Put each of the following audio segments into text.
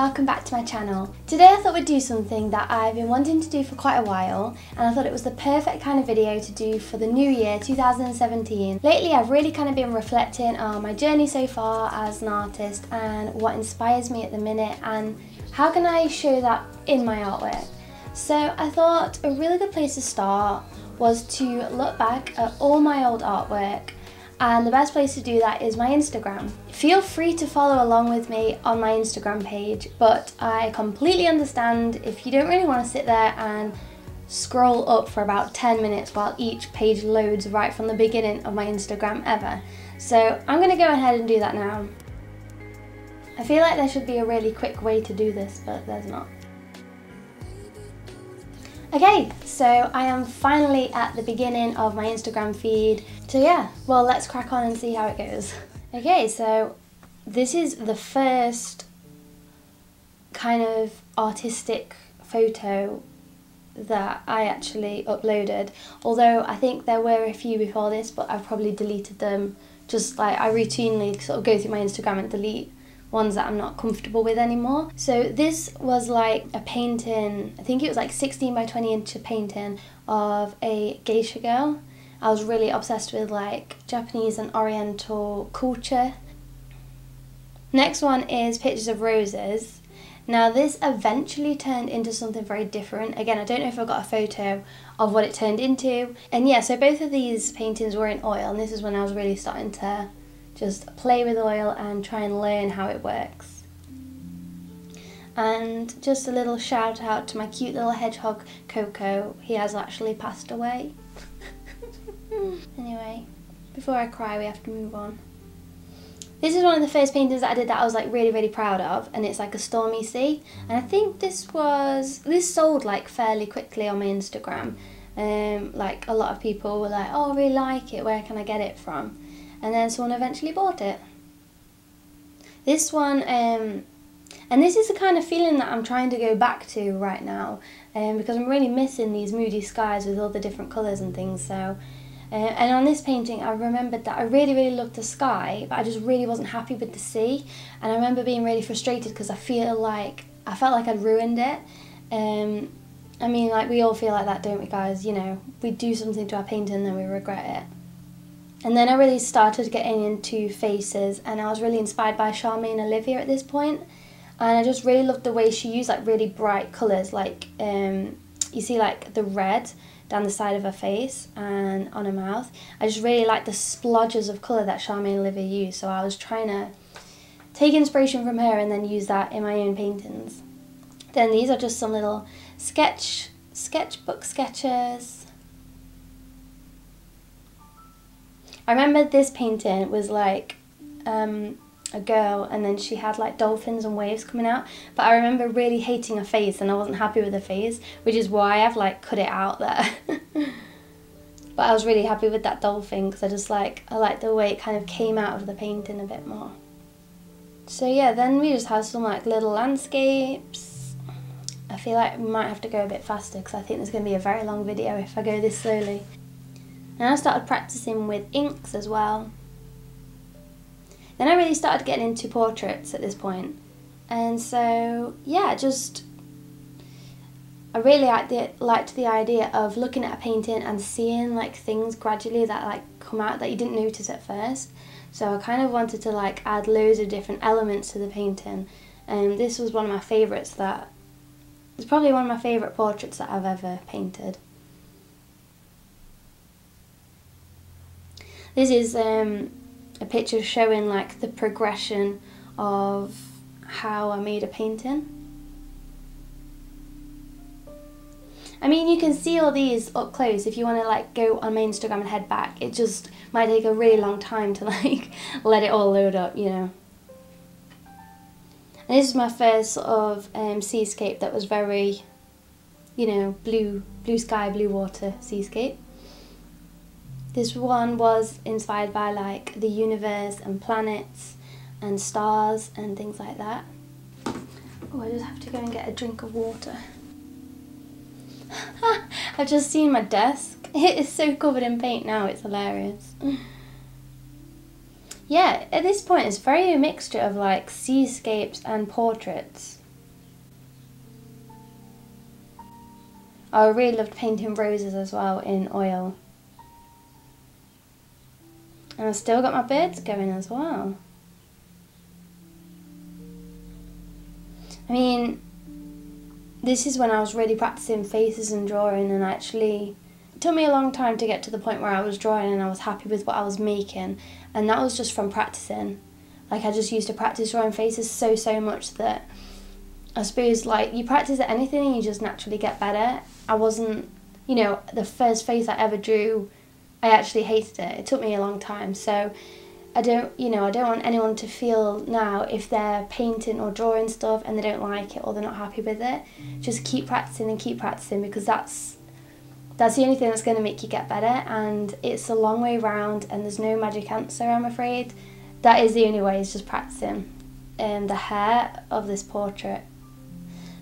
welcome back to my channel. Today I thought we'd do something that I've been wanting to do for quite a while, and I thought it was the perfect kind of video to do for the new year 2017. Lately I've really kind of been reflecting on my journey so far as an artist and what inspires me at the minute and how can I show that in my artwork. So I thought a really good place to start was to look back at all my old artwork, and the best place to do that is my Instagram. Feel free to follow along with me on my Instagram page, but I completely understand if you don't really want to sit there and scroll up for about 10 minutes while each page loads right from the beginning of my Instagram ever. So I'm going to go ahead and do that now. I feel like there should be a really quick way to do this, but there's not. Okay, so I am finally at the beginning of my Instagram feed. So yeah, well, let's crack on and see how it goes. Okay, so this is the first kind of artistic photo that I actually uploaded. Although I think there were a few before this, but I've probably deleted them. Just like I routinely sort of go through my Instagram and delete ones that I'm not comfortable with anymore. So this was like a painting, I think it was like 16 by 20 inch painting of a geisha girl. I was really obsessed with like Japanese and Oriental culture. Next one is pictures of roses. Now this eventually turned into something very different. Again, I don't know if I've got a photo of what it turned into. And yeah, so both of these paintings were in oil, and this is when I was really starting to just play with oil and try and learn how it works. And just a little shout out to my cute little hedgehog Coco. He has actually passed away. Anyway, before I cry we have to move on. This is one of the first paintings that I did that I was like really proud of, and it's like a stormy sea, and I think this sold like fairly quickly on my Instagram. Like a lot of people were like, oh, I really like it, where can I get it from? And then someone eventually bought it. This one, and this is the kind of feeling that I'm trying to go back to right now, because I'm really missing these moody skies with all the different colours and things. So, and on this painting I remembered that I really loved the sky, but I just really wasn't happy with the sea, and I remember being really frustrated because I felt like I'd ruined it. I mean, like we all feel like that, don't we guys? You know, we do something to our painting and then we regret it. And then I really started getting into faces, and I was really inspired by Charmaine Olivia at this point. And I just really loved the way she used like really bright colours, like you see like the red down the side of her face and on her mouth. I just really liked the splodges of colour that Charmaine Olivia used, so I was trying to take inspiration from her and then use that in my own paintings. Then these are just some little sketchbook sketches. I remember this painting was like a girl, and then she had like dolphins and waves coming out, but I remember really hating her face and I wasn't happy with her face, which is why I've like cut it out there. But I was really happy with that dolphin because I like the way it kind of came out of the painting a bit more. So yeah, then we just have some like little landscapes. I feel like we might have to go a bit faster because I think there's going to be a very long video if I go this slowly. And I started practicing with inks as well. Then I really started getting into portraits at this point. And so, yeah, I really liked the idea of looking at a painting and seeing like things gradually that like come out that you didn't notice at first. So I kind of wanted to like add loads of different elements to the painting. And this was one of my favourites it's probably one of my favourite portraits that I've ever painted. This is a picture showing like the progression of how I made a painting. I mean, you can see all these up close if you want to like go on my Instagram and head back. It just might take a really long time to like let it all load up, you know. And this is my first sort of seascape that was very, you know, blue sky, blue water seascape. This one was inspired by like the universe and planets and stars and things like that. Oh, I just have to go and get a drink of water. I've just seen my desk. It is so covered in paint now, it's hilarious. Yeah, at this point it's very a mixture of like seascapes and portraits. I really loved painting roses as well in oil. And I've still got my birds going as well. I mean, this is when I was really practicing faces and drawing, and actually it took me a long time to get to the point where I was drawing and I was happy with what I was making, and that was just from practicing. Like, I just used to practice drawing faces so much that I suppose, like, you practice at anything and you just naturally get better. I wasn't, you know, the first face I ever drew, I actually hated it. It took me a long time, so I don't want anyone to feel now if they're painting or drawing stuff and they don't like it or they're not happy with it. Just keep practicing and keep practicing, because that's the only thing that's going to make you get better, and it's a long way round and there's no magic answer, I'm afraid. That is the only way, is just practicing. The hair of this portrait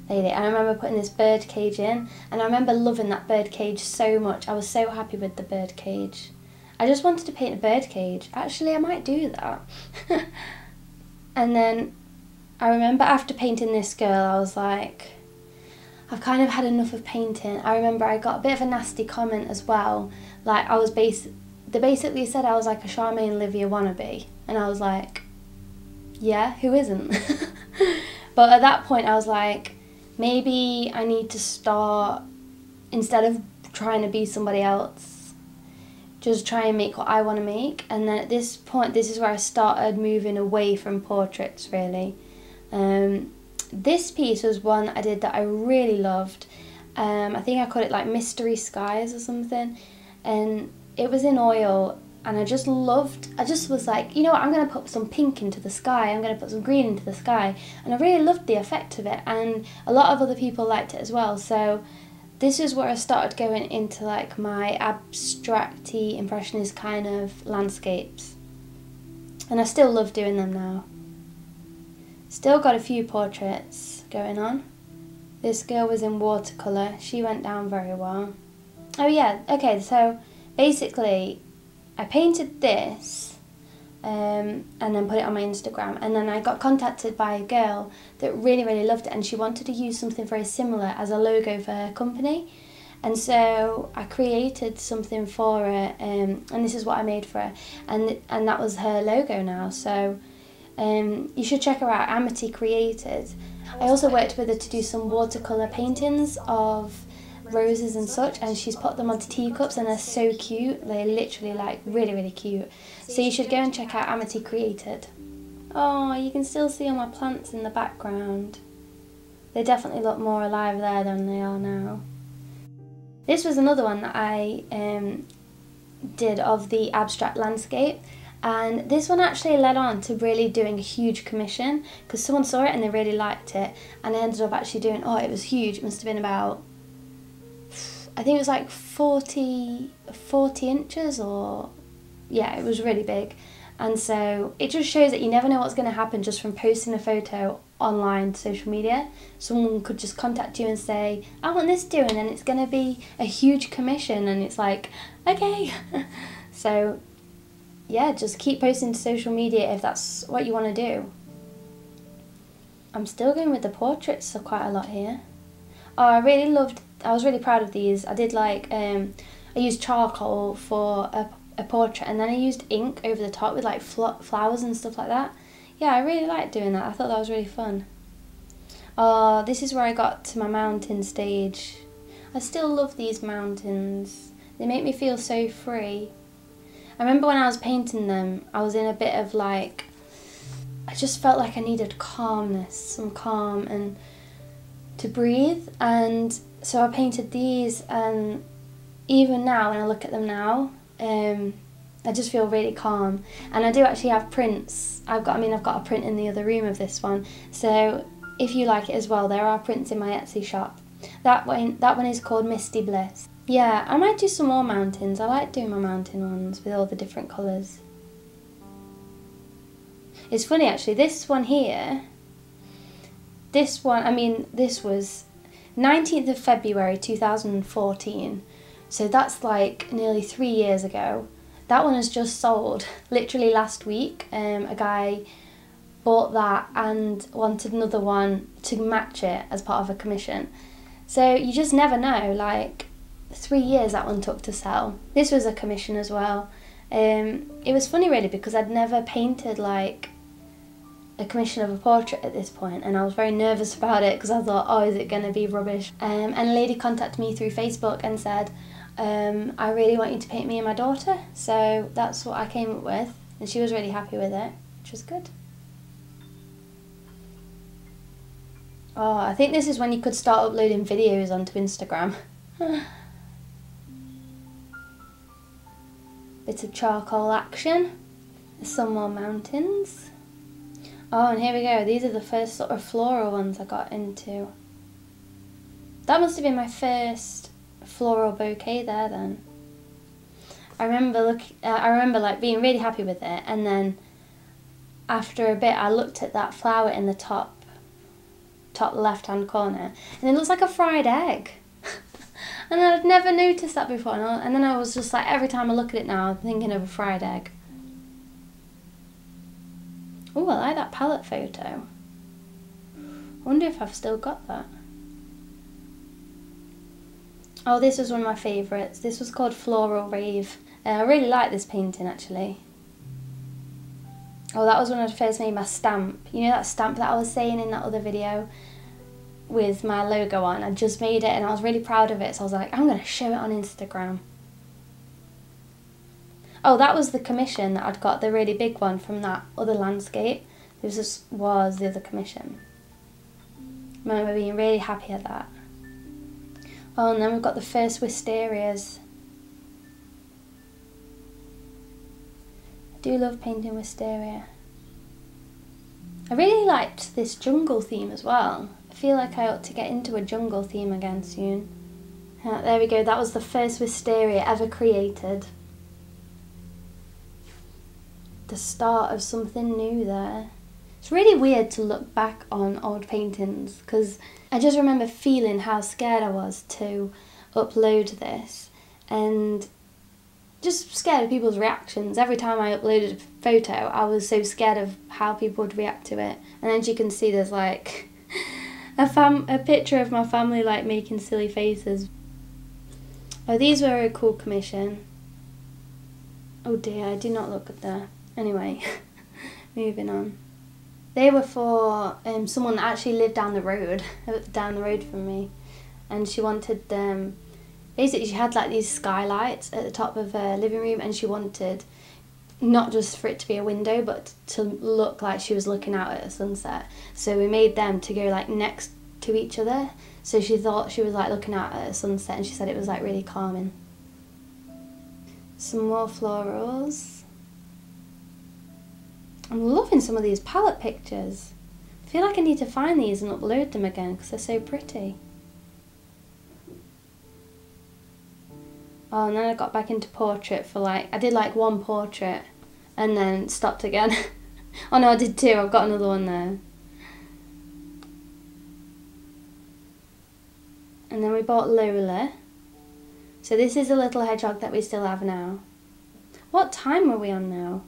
lady, and I remember putting this bird cage in, and I remember loving that bird cage so much. I was so happy with the bird cage. I just wanted to paint a bird cage. Actually, I might do that. And then I remember after painting this girl, I was like, I've kind of had enough of painting. I remember I got a bit of a nasty comment as well. Like, they basically said I was like a Charmaine Olivia wannabe, and I was like, yeah, who isn't? But at that point I was like, maybe I need to start, instead of trying to be somebody else, just try and make what I want to make. And then at this point, this is where I started moving away from portraits, really. This piece was one that I did that I really loved. I think I called it like Mystery Skies or something, and it was in oil, and I just was like, you know what, I'm going to put some pink into the sky, I'm going to put some green into the sky, and I really loved the effect of it, and a lot of other people liked it as well. So this is where I started going into like my abstract-y, impressionist kind of landscapes, and I still love doing them now. Still got a few portraits going on. This girl was in watercolour, she went down very well. Oh yeah, okay, so basically I painted this and then put it on my Instagram, and then I got contacted by a girl that really loved it, and she wanted to use something very similar as a logo for her company. And so I created something for her, and this is what I made for her, and that was her logo now. So you should check her out, Amity Created. I also worked with her to do some watercolour paintings of roses and such, and she's put them onto teacups, and they're so cute. They're literally like really cute. So you should go and check out Amity Created. Oh, you can still see all my plants in the background. They definitely look more alive there than they are now. This was another one that I did of the abstract landscape, and this one actually led on to really doing a huge commission, because someone saw it and they really liked it, and I ended up actually doing, oh, it was huge, it must have been about, I think it was like 40 inches, or yeah, it was really big. And so it just shows that you never know what's going to happen just from posting a photo online, social media. Someone could just contact you and say, I want this doing, and it's going to be a huge commission, and it's like, okay. So yeah, just keep posting to social media if that's what you want to do. I'm still going with the portraits for quite a lot here. Oh, I was really proud of these. I did like, I used charcoal for a portrait, and then I used ink over the top with like flowers and stuff like that. Yeah, I really liked doing that. I thought that was really fun. Oh, this is where I got to my mountain stage. I still love these mountains. They make me feel so free. I remember when I was painting them, I was in a bit of like, I just felt like I needed calmness, some calm and to breathe, and so I painted these, and even now when I look at them now, I just feel really calm. And I do actually have prints. I've got a print in the other room of this one, so if you like it as well, there are prints in my Etsy shop. That one is called Misty Bliss. Yeah, I might do some more mountains. I like doing my mountain ones with all the different colours. It's funny actually, this one here, this was 19th of February 2014, so that's like nearly 3 years ago. That one has just sold, literally last week. A guy bought that and wanted another one to match it as part of a commission. So you just never know, like 3 years that one took to sell. This was a commission as well. It was funny really because I'd never painted like a commission of a portrait at this point, and I was very nervous about it because I thought, oh, is it going to be rubbish? And a lady contacted me through Facebook and said, I really want you to paint me and my daughter. So that's what I came up with, and she was really happy with it, which was good. Oh, I think this is when you could start uploading videos onto Instagram. Bit of charcoal action. There's some more mountains. Oh, and here we go. These are the first sort of floral ones I got into. That must have been my first floral bouquet there then. I remember like being really happy with it, and then after a bit I looked at that flower in the top left hand corner, and it looks like a fried egg. And I'd never noticed that before, and then I was just like, every time I look at it now I'm thinking of a fried egg. Oh, I like that palette photo. I wonder if I've still got that. Oh, this was one of my favourites. This was called Floral Rave. I really like this painting actually. Oh, that was when I first made my stamp. You know that stamp that I was saying in that other video with my logo on? I just made it and I was really proud of it, so I was like, I'm going to show it on Instagram. Oh, that was the commission that I'd got, the really big one from that other landscape. This was the other commission. I remember being really happy at that. Oh, and then we've got the first wisterias. I do love painting wisteria. I really liked this jungle theme as well. I feel like I ought to get into a jungle theme again soon. There we go, that was the first wisteria ever created. The start of something new there. It's really weird to look back on old paintings because I just remember feeling how scared I was to upload this, and just scared of people's reactions. Every time I uploaded a photo I was so scared of how people would react to it. And as you can see, there's like a picture of my family like making silly faces. Oh, these were a cool commission. Oh dear, I do not look good there. Anyway, moving on. They were for someone that actually lived down the road from me, and she wanted basically she had like these skylights at the top of her living room, and she wanted not just for it to be a window but to look like she was looking out at a sunset. So we made them to go like next to each other, so she thought she was like looking out at a sunset, and she said it was like really calming. Some more florals. I'm loving some of these palette pictures. I feel like I need to find these and upload them again because they're so pretty. Oh, and then I got back into portrait for like, I did like one portrait and then stopped again. Oh no, I did two, I've got another one there. And then we bought Lola. So this is a little hedgehog that we still have now. What time are we on now?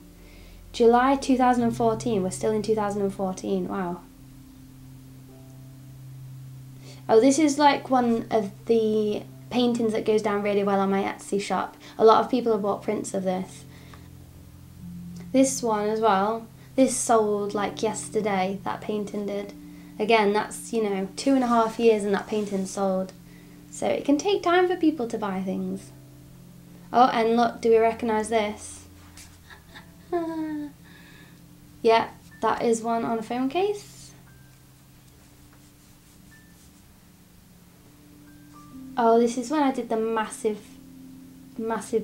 July 2014, we're still in 2014, wow. Oh, this is like one of the paintings that goes down really well on my Etsy shop. A lot of people have bought prints of this. This one as well, this sold like yesterday, that painting did. Again, that's, you know, 2.5 years and that painting sold. So it can take time for people to buy things. Oh, and look, do we recognise this? Yeah, that is one on a phone case. Oh, this is when I did the massive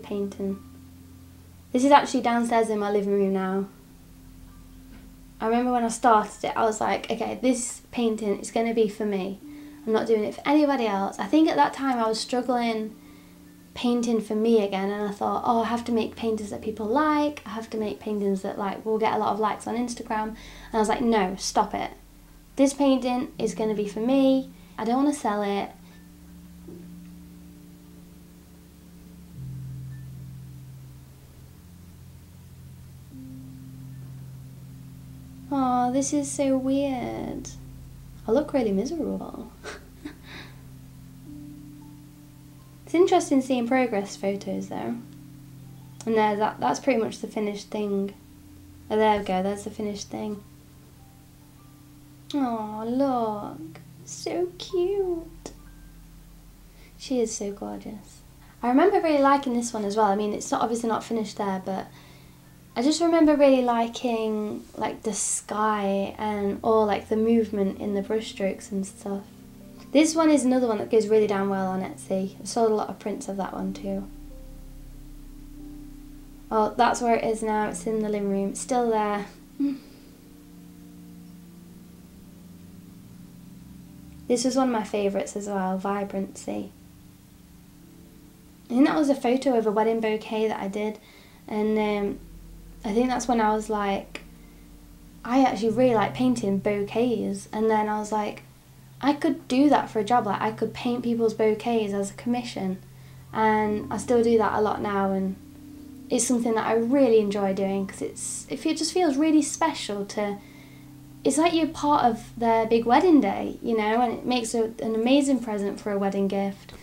painting. This is actually downstairs in my living room now. I remember when I started it, I was like, okay, this painting is going to be for me. I'm not doing it for anybody else. I think at that time I was struggling painting for me again, and I thought, oh, I have to make paintings that people like, I have to make paintings that like will get a lot of likes on Instagram. And I was like, no, stop it. This painting is going to be for me. I don't want to sell it. Oh, this is so weird. I look really miserable. It's interesting seeing progress photos though. And there, that's pretty much the finished thing. Oh, there we go, there's the finished thing. Oh, look. So cute. She is so gorgeous. I remember really liking this one as well. I mean, it's not obviously not finished there, but I just remember really liking like the sky and all like the movement in the brush strokes and stuff. This one is another one that goes really down well on Etsy. I've sold a lot of prints of that one too. Oh, that's where it is now. It's in the living room. It's still there. This was one of my favourites as well, Vibrancy. I think that was a photo of a wedding bouquet that I did, and I think that's when I was like, I actually really like painting bouquets, and then I was like, I could do that for a job, like I could paint people's bouquets as a commission, and I still do that a lot now, and it's something that I really enjoy doing because it just feels really special to, it's like you're part of their big wedding day, you know, and it makes an amazing present for a wedding gift.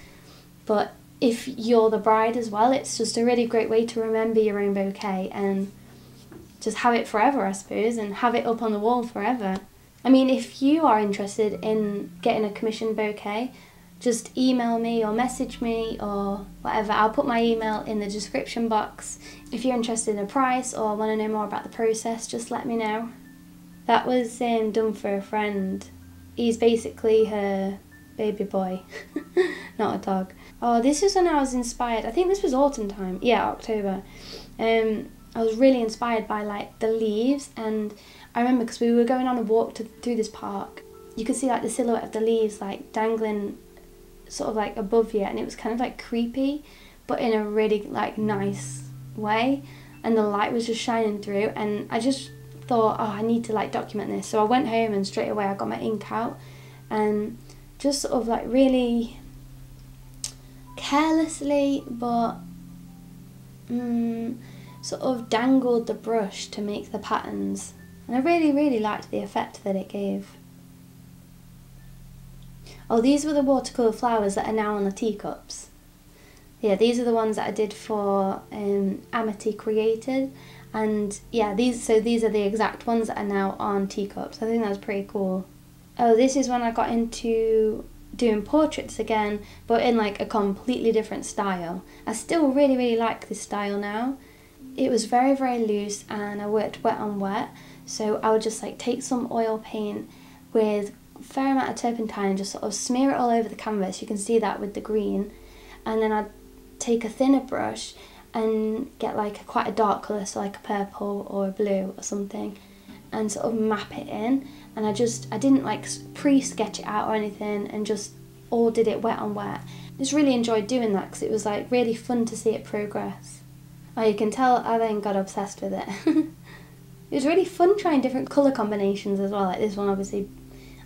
But if you're the bride as well, it's just a really great way to remember your own bouquet and just have it forever, I suppose, and have it up on the wall forever. I mean, if you are interested in getting a commissioned bouquet, just email me or message me or whatever. I'll put my email in the description box. If you're interested in a price or want to know more about the process, just let me know. That was done for a friend. He's basically her baby boy, not a dog. Oh, this is when I was inspired. I think this was autumn time. Yeah, October. I was really inspired by like the leaves, and I remember because we were going on a walk through this park. You could see like the silhouette of the leaves like dangling sort of like above you, and it was kind of like creepy, but in a really like nice way. And the light was just shining through, and I just thought, oh, I need to like document this. So I went home and straight away I got my ink out and just sort of like really carelessly but sort of dangled the brush to make the patterns, and I really liked the effect that it gave. Oh, these were the watercolour flowers that are now on the teacups. Yeah, these are the ones that I did for Amity Created. And yeah, these are the exact ones that are now on teacups. I think that's pretty cool. Oh, this is when I got into doing portraits again, but in like a completely different style. I still really like this style now. It was very loose, and I worked wet on wet. So I would just like take some oil paint with a fair amount of turpentine and just sort of smear it all over the canvas. You can see that with the green. And then I'd take a thinner brush and get like quite a dark colour, so like a purple or a blue or something, and sort of map it in. And I didn't like pre-sketch it out or anything, and just all did it wet on wet. Just really enjoyed doing that because it was like really fun to see it progress. Oh, you can tell I then got obsessed with it. It was really fun trying different colour combinations as well, like this one obviously,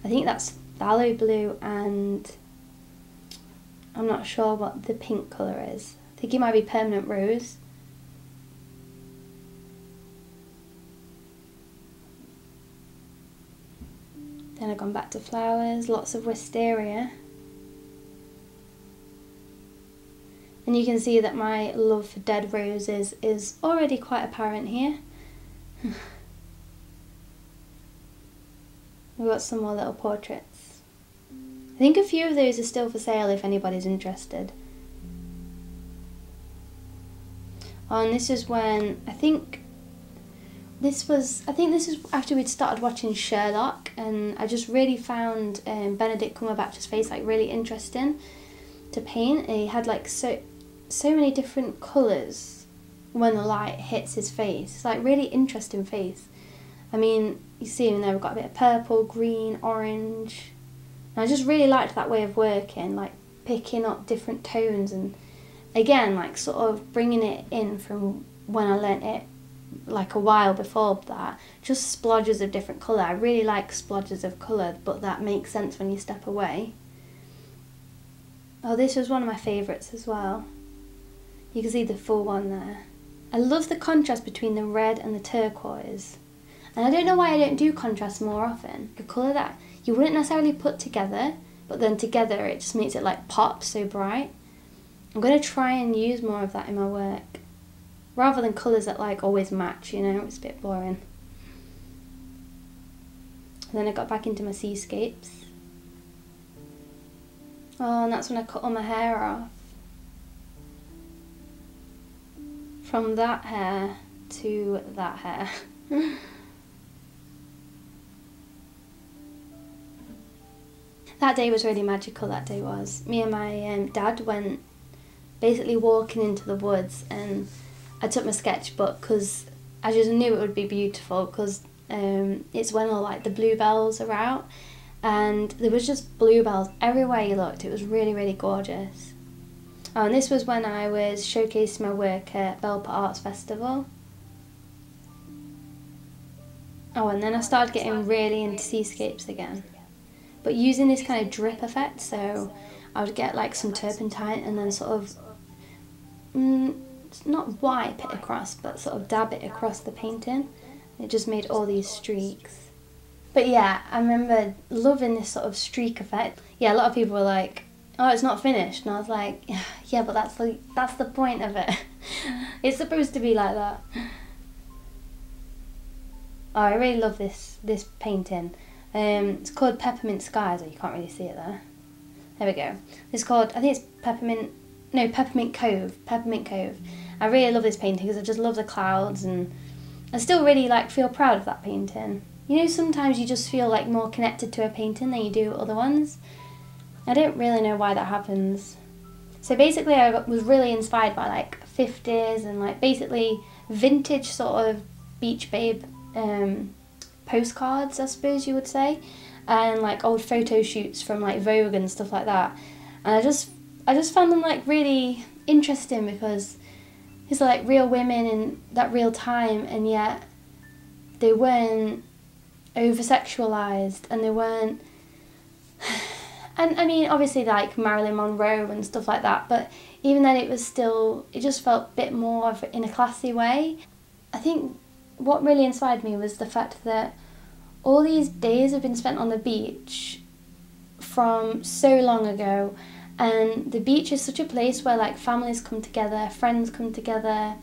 I think that's phthalo blue, and I'm not sure what the pink colour is. I think it might be permanent rose. Then I've gone back to flowers, lots of wisteria. And you can see that my love for dead roses is already quite apparent here. We've got some more little portraits. I think a few of those are still for sale if anybody's interested. Oh, and this is when, I think this is after we'd started watching Sherlock, and I just really found Benedict Cumberbatch's face like really interesting to paint. And he had like so many different colours when the light hits his face. It's like really interesting face. I mean, you see in there we've got a bit of purple, green, orange. And I just really liked that way of working, like picking up different tones, and again, like sort of bringing it in from when I learnt it like a while before that. Just splodges of different colour. I really like splodges of colour, but that makes sense when you step away. Oh, this was one of my favourites as well. You can see the full one there. I love the contrast between the red and the turquoise. And I don't know why I don't do contrast more often. A colour that you wouldn't necessarily put together, but then together it just makes it like pop so bright. I'm going to try and use more of that in my work, rather than colours that like always match, you know, it's a bit boring. And then I got back into my seascapes. Oh, and that's when I cut all my hair off. From that hair to that hair. That day was really magical, that day was. Me and my dad went basically walking into the woods, and I took my sketchbook because I just knew it would be beautiful, because it's when all like the bluebells are out, and there was just bluebells everywhere you looked. It was really, really gorgeous. Oh, and this was when I was showcasing my work at Belper Arts Festival. Oh, and then I started getting really into seascapes again, but using this kind of drip effect. So I would get like some turpentine and then sort of not wipe it across, but sort of dab it across the painting. It just made all these streaks. But yeah, I remember loving this sort of streak effect. Yeah, a lot of people were like, oh, it's not finished, and I was like, yeah, but that's the point of it. It's supposed to be like that. Oh, I really love this painting. It's called Peppermint Skies. Oh, you can't really see it there. There we go. It's called, I think it's Peppermint Cove. Peppermint Cove. I really love this painting because I just love the clouds, and I still really like feel proud of that painting. You know, sometimes you just feel like more connected to a painting than you do other ones. I don't really know why that happens. So basically I was really inspired by like 50s and like basically vintage sort of beach babe postcards, I suppose you would say, and like old photo shoots from like Vogue and stuff like that. And I just found them like really interesting, because it's like real women in that real time, and yet they weren't over-sexualized, and they weren't, and I mean obviously like Marilyn Monroe and stuff like that, but even then it just felt a bit more of in a classy way. I think what really inspired me was the fact that all these days have been spent on the beach from so long ago, and the beach is such a place where like families come together, friends come together,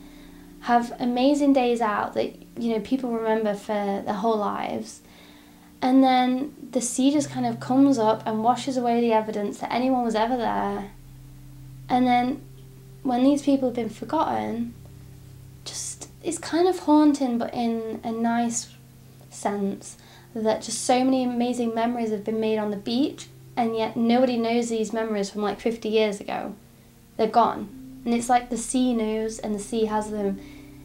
have amazing days out that, you know, people remember for their whole lives. And then the sea just kind of comes up and washes away the evidence that anyone was ever there. And then when these people have been forgotten, just, it's kind of haunting, but in a nice sense, that just so many amazing memories have been made on the beach, and yet nobody knows these memories from like 50 years ago. They're gone. And it's like the sea knows, and the sea has them,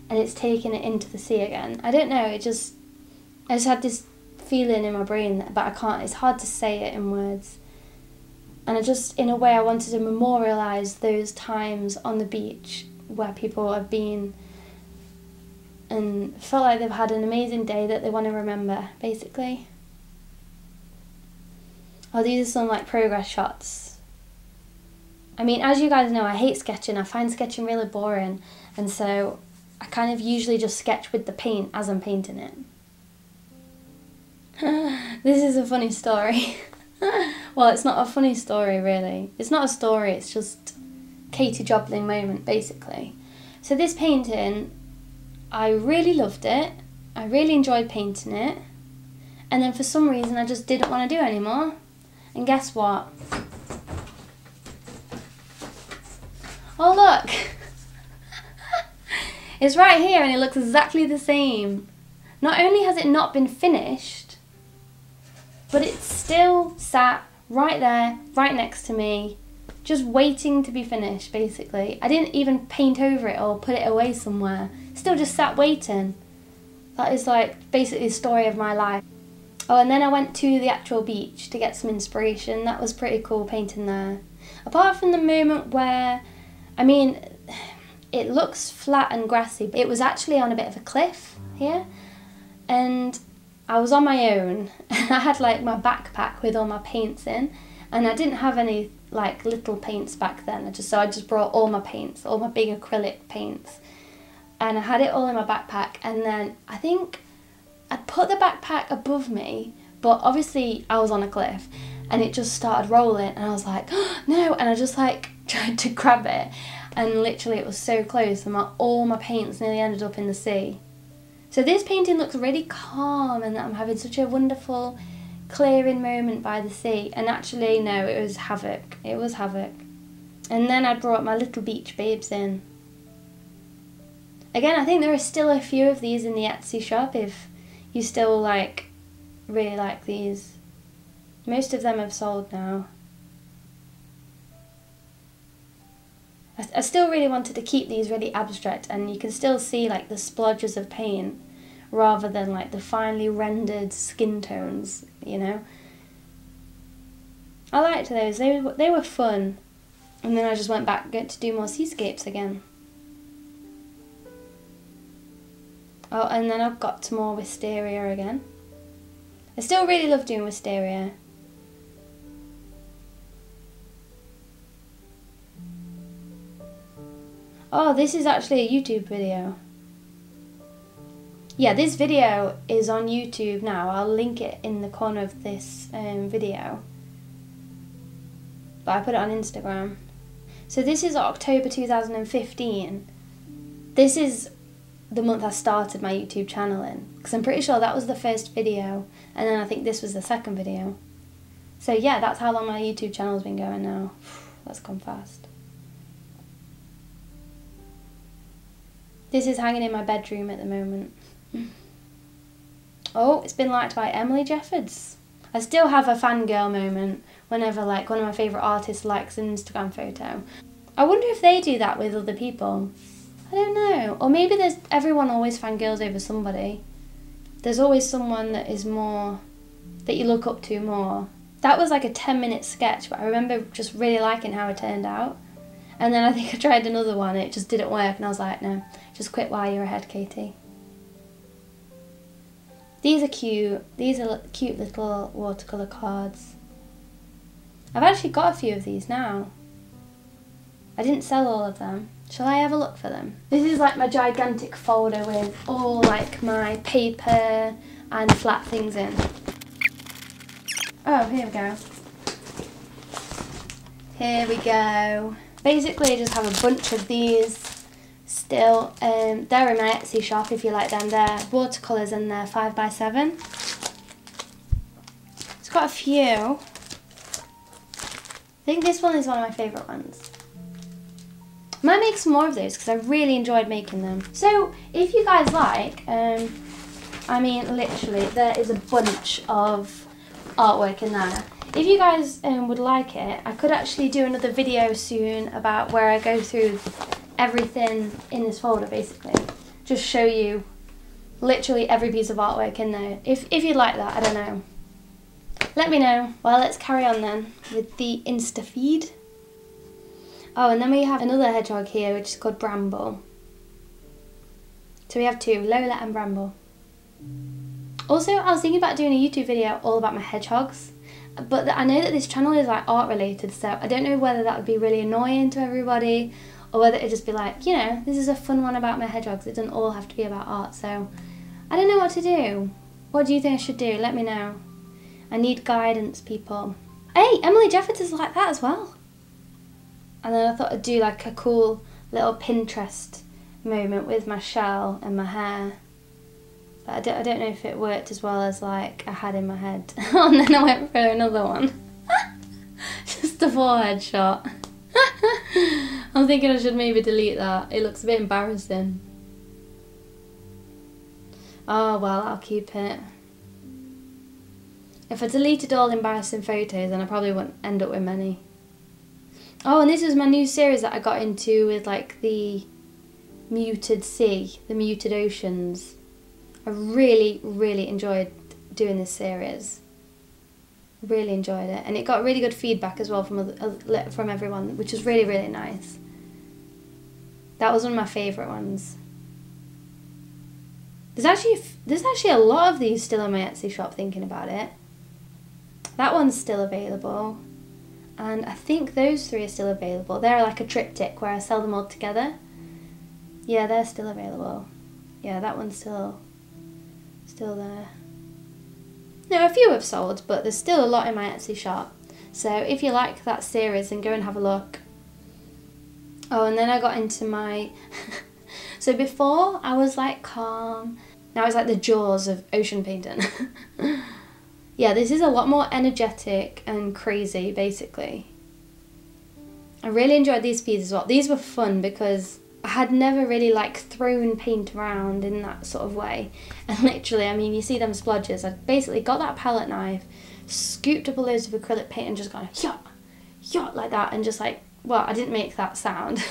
and it's taking it into the sea again. I don't know, I just had this feeling in my brain, but I can't, it's hard to say it in words. And I just, in a way, I wanted to memorialise those times on the beach where people have been and felt like they've had an amazing day that they want to remember, basically. Oh, these are some like progress shots. I mean, as you guys know, I hate sketching. I find sketching really boring, and so I kind of usually just sketch with the paint as I'm painting it. This is a funny story. Well, it's not a funny story, really. It's not a story, it's just Katie Jobling moment, basically. So this painting, I really loved it. I really enjoyed painting it. And then for some reason, I just didn't want to do it anymore. And guess what? Oh, look! It's right here, and it looks exactly the same. Not only has it not been finished, but it's still sat right there, right next to me, just waiting to be finished, basically. I didn't even paint over it or put it away somewhere. Still just sat waiting. That is like basically the story of my life. Oh, and then I went to the actual beach to get some inspiration. That was pretty cool painting there. Apart from the moment where, I mean, it looks flat and grassy, but it was actually on a bit of a cliff here. And I was on my own, and I had like my backpack with all my paints in, and I didn't have any like little paints back then. So I just brought all my paints, all my big acrylic paints, and I had it all in my backpack. And then I think I put the backpack above me, but obviously I was on a cliff, and it just started rolling, and I was like, oh, no, and I just like tried to grab it, and literally it was so close, and all my paints nearly ended up in the sea. So this painting looks really calm, and I'm having such a wonderful clearing moment by the sea. And actually, no, it was havoc. It was havoc. And then I brought my little beach babes in. Again, I think there are still a few of these in the Etsy shop if you still really like these. Most of them have sold now. I still really wanted to keep these really abstract, and you can still see like the splodges of paint rather than like the finely rendered skin tones, you know. I liked those, they were fun. And then I just went back to do more seascapes again. Oh, and then I've got some more wisteria again. I still really love doing wisteria. Oh, this is actually a YouTube video. Yeah, this video is on YouTube now. I'll link it in the corner of this video. But I put it on Instagram. So this is October 2015. This is the month I started my YouTube channel in. Because I'm pretty sure that was the first video. And then I think this was the second video. So yeah, that's how long my YouTube channel's been going now. That's gone fast. This is hanging in my bedroom at the moment. Oh, it's been liked by Emily Jeffords. I still have a fangirl moment whenever like one of my favourite artists likes an Instagram photo. I wonder if they do that with other people. I don't know. Or maybe everyone always fangirls over somebody. There's always someone that is more, that you look up to more. That was like a 10-minute sketch, but I remember just really liking how it turned out. And then I think I tried another one and it just didn't work, and I was like, no, just quit while you're ahead, Katie. These are cute. These are cute little watercolour cards. I've actually got a few of these now. I didn't sell all of them. Shall I have a look for them? This is like my gigantic folder with all like my paper and flat things in. Oh, here we go. Here we go. Basically, I just have a bunch of these still. They're in my Etsy shop if you like them. They're watercolours and they're 5x7. It's got a few. I think this one is one of my favourite ones. I might make some more of those because I really enjoyed making them. So, if you guys like, I mean, literally, there is a bunch of artwork in there. If you guys would like it, I could actually do another video soon about where I go through everything in this folder, basically. Just show you literally every piece of artwork in there. If you'd like that, I don't know. Let me know. Well, let's carry on then with the Insta feed. Oh, and then we have another hedgehog here, which is called Bramble. So we have two, Lola and Bramble. Also, I was thinking about doing a YouTube video all about my hedgehogs. But I know that this channel is like art related, so I don't know whether that would be really annoying to everybody or whether it'd just be like, you know, this is a fun one about my hedgehogs. It doesn't all have to be about art, so I don't know what to do. What do you think I should do? Let me know. I need guidance, people. Hey, Emily Jeffords is like that as well. And then I thought I'd do like a cool little Pinterest moment with my shell and my hair. But I don't know if it worked as well as like I had in my head. And then I went for another one. Just a forehead shot. I'm thinking I should maybe delete that. It looks a bit embarrassing. Oh well, I'll keep it. If I deleted all embarrassing photos, then I probably wouldn't end up with many. Oh, and this is my new series that I got into with like the muted sea, the muted oceans. I really, really enjoyed doing this series. Really enjoyed it, and it got really good feedback as well from everyone, which was really, really nice. That was one of my favourite ones. There's actually a lot of these still in my Etsy shop, thinking about it. That one's still available, and I think those three are still available. They're like a triptych where I sell them all together. Yeah, they're still available. Yeah, that one's still there. No, a few have sold, but there's still a lot in my Etsy shop. So if you like that series, then go and have a look. Oh, and then I got into my... So before, I was like calm. Now it's like the jaws of ocean painting. Yeah, this is a lot more energetic and crazy, basically. I really enjoyed these pieces as well. These were fun because I had never really like thrown paint around in that sort of way. And literally, I mean, you see them splodges. I basically got that palette knife, scooped up a loads of acrylic paint and just gone yacht, yacht like that, and just like, well, I didn't make that sound.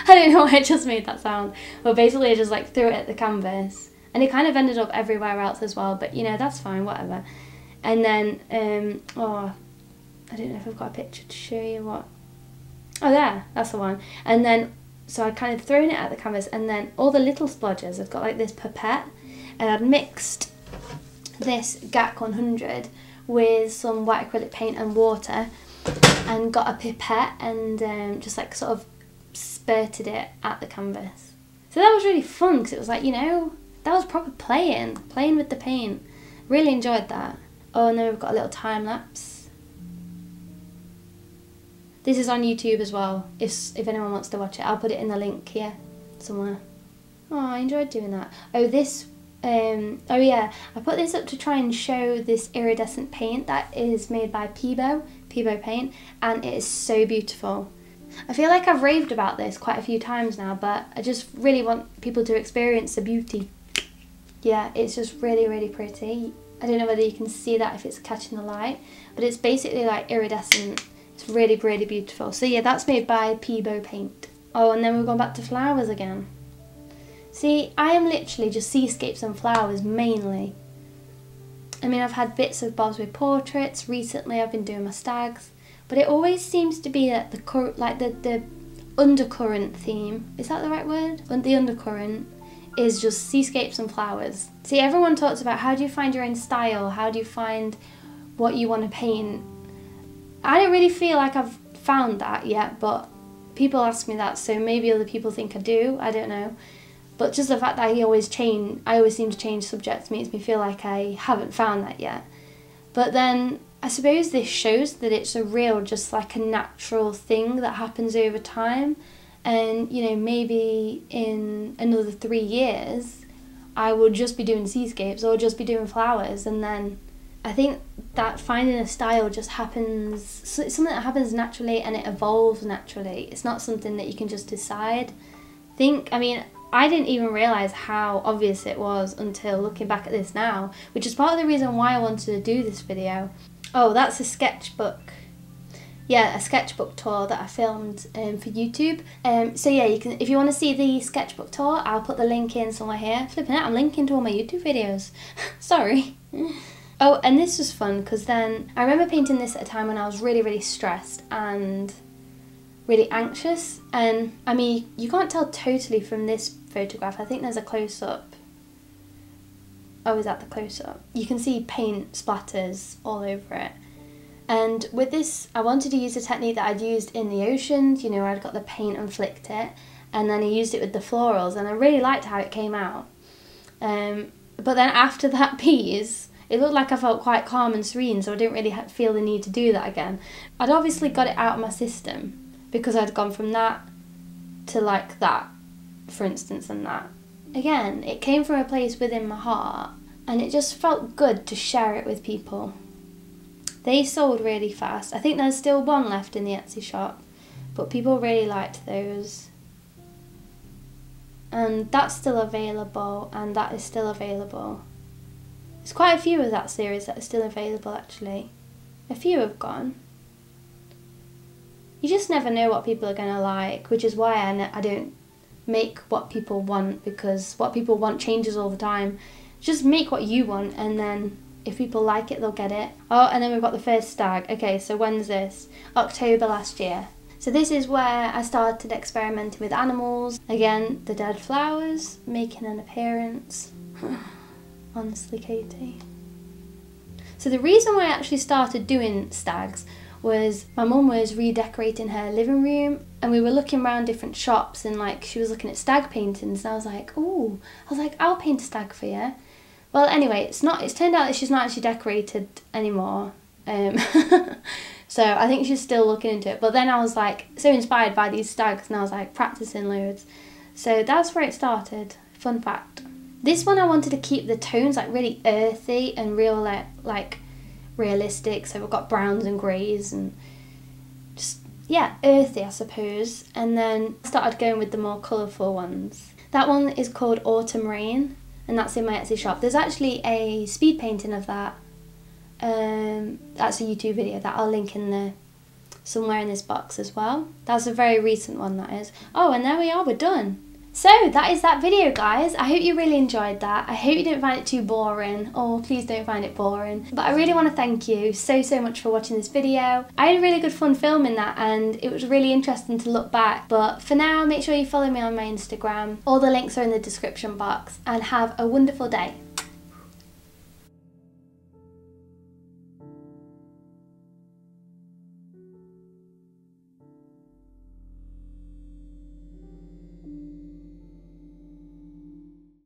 I don't know why I just made that sound. But basically I just like threw it at the canvas. And it kind of ended up everywhere else as well, but you know, that's fine, whatever. And then, oh, I don't know if I've got a picture to show you what. Oh, there, that's the one. And then, so I'd kind of thrown it at the canvas, and then all the little splodges, I've got like this pipette, and I'd mixed this GAC 100 with some white acrylic paint and water, and got a pipette and just like sort of spurted it at the canvas. So that was really fun, because it was like, you know, that was proper playing with the paint. Really enjoyed that. Oh, and then we've got a little time lapse. This is on YouTube as well, if anyone wants to watch it. I'll put it in the link here somewhere. Oh, I enjoyed doing that. Oh, this, oh yeah, I put this up to try and show this iridescent paint that is made by Peebo paint, and it is so beautiful. I feel like I've raved about this quite a few times now, but I just really want people to experience the beauty. Yeah, it's just really, really pretty. I don't know whether you can see that if it's catching the light, but it's basically like iridescent. It's really, really beautiful. So yeah, that's made by Peebo paint. Oh, and then we've gone back to flowers again. See, I am literally just seascapes and flowers mainly. I mean, I've had bits of bobs with portraits. Recently I've been doing my stags, but it always seems to be that the undercurrent theme, is that the right word? The undercurrent is just seascapes and flowers. See, everyone talks about how do you find your own style, how do you find what you want to paint. I don't really feel like I've found that yet, but people ask me that, so maybe other people think I do, I don't know. But just the fact that I always seem to change subjects makes me feel like I haven't found that yet. But then I suppose this shows that it's a real, just like a natural thing that happens over time. And, you know, maybe in another 3 years, I would just be doing seascapes or just be doing flowers. And then I think that finding a style just happens, it's something that happens naturally and it evolves naturally. It's not something that you can just decide. I didn't even realise how obvious it was until looking back at this now, which is part of the reason why I wanted to do this video. Oh, that's a sketchbook. Yeah, a sketchbook tour that I filmed for YouTube. So yeah, you can, if you want to see the sketchbook tour, I'll put the link in somewhere here. Flipping out, I'm linking to all my YouTube videos. Sorry. Oh, and this was fun because then I remember painting this at a time when I was really, really stressed and really anxious. And I mean, you can't tell totally from this photograph. I think there's a close-up. Oh, is that the close-up? You can see paint splatters all over it. And with this, I wanted to use a technique that I'd used in the oceans, you know, where I'd got the paint and flicked it, and then I used it with the florals, and I really liked how it came out. But then after that piece, it looked like I felt quite calm and serene, so I didn't really feel the need to do that again. I'd obviously got it out of my system, because I'd gone from that to like that, for instance, and that. Again, it came from a place within my heart, and it just felt good to share it with people. They sold really fast. I think there's still one left in the Etsy shop, but people really liked those. And that's still available, and that is still available. There's quite a few of that series that are still available, actually. A few have gone. You just never know what people are going to like, which is why I don't make what people want, because what people want changes all the time. Just make what you want, and then if people like it, they'll get it. Oh, and then we've got the first stag. Okay, so when's this? October last year. So this is where I started experimenting with animals. Again, the dead flowers making an appearance. Honestly, Katie. So the reason why I actually started doing stags was my mum was redecorating her living room, and we were looking around different shops, and like she was looking at stag paintings, and I was like, ooh, I'll paint a stag for you. Well, anyway, it's turned out that she's not actually decorated anymore, So I think she's still looking into it. But then I was like so inspired by these stags, and I was like practicing loads. So that's where it started. Fun fact. This one I wanted to keep the tones like really earthy and real like realistic. So we've got browns and greys and just, yeah, earthy I suppose. And then I started going with the more colourful ones. That one is called Autumn Rain, and that's in my Etsy shop. There's actually a speed painting of that. That's a YouTube video that I'll link in the somewhere in this box as well. That's a very recent one, that is. Oh, and there we are, we're done. So that is that video, guys. I hope you really enjoyed that. I hope you didn't find it too boring, or please don't find it boring. But I really want to thank you so much for watching this video. I had really good fun filming that, and it was really interesting to look back. But for now, make sure you follow me on my Instagram. All the links are in the description box, and have a wonderful day.